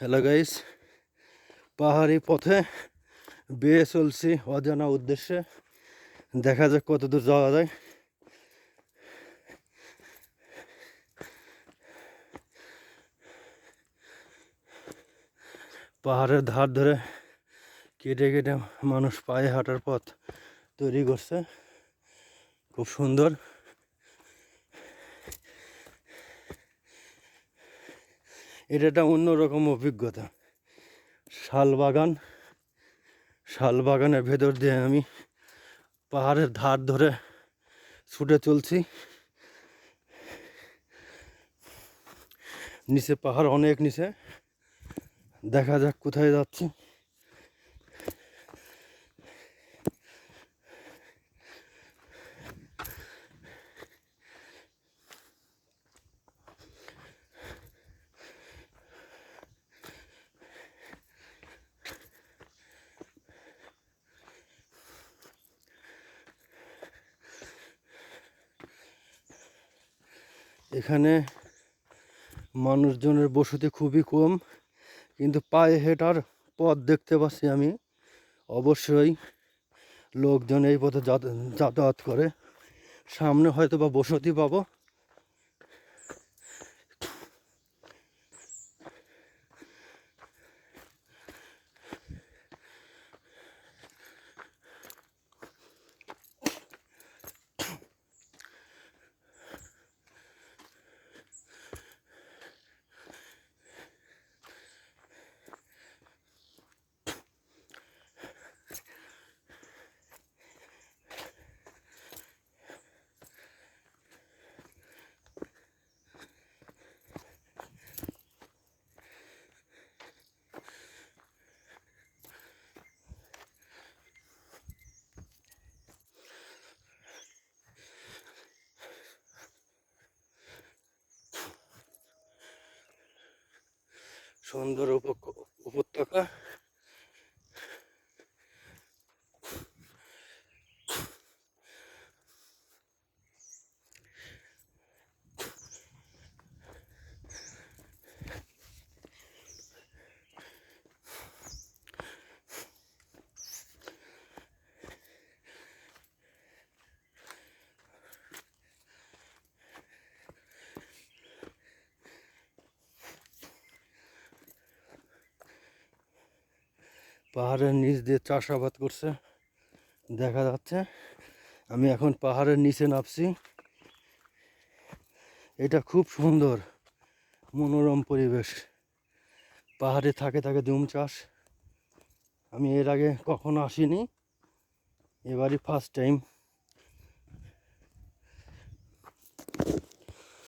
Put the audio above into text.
Hello guys, পাহাড়ি পথে বেয়ে চলছি অজানা উদ্দেশ্যে। দেখা যাক কত দূর যাওয়া যায়। পাহাড়ের ধার ধরে কেটে কেটে মানুষ পায়ে হাঁটার পথ তৈরি করছে, খুব সুন্দর। এটা একটা অন্যরকম অভিজ্ঞতা। শালবাগানের ভেতর দিয়ে আমি পাহাড়ের ধার ধরে ছুটে চলছি। নিচে পাহাড়, অনেক নিচে। দেখা যাক কোথায় যাচ্ছি। এখানে মানুষজনের বসতি খুবই কম, কিন্তু পায়ে হেঁটার পথ দেখতে পাচ্ছি আমি। অবশ্যই লোকজন এই পথে যাতায়াত করে। সামনে হয়তো বা বসতি পাবো। সুন্দর উপত্যকা। পাহাড়ের নিচ দিয়ে চাষাবাদ করছে দেখা যাচ্ছে। আমি এখন পাহাড়ের নিচে নামছি। এটা খুব সুন্দর মনোরম পরিবেশ। পাহাড়ে থাকে থাকে জুম চাষ। আমি এর আগে কখনো আসিনি, এবারই ফার্স্ট টাইম।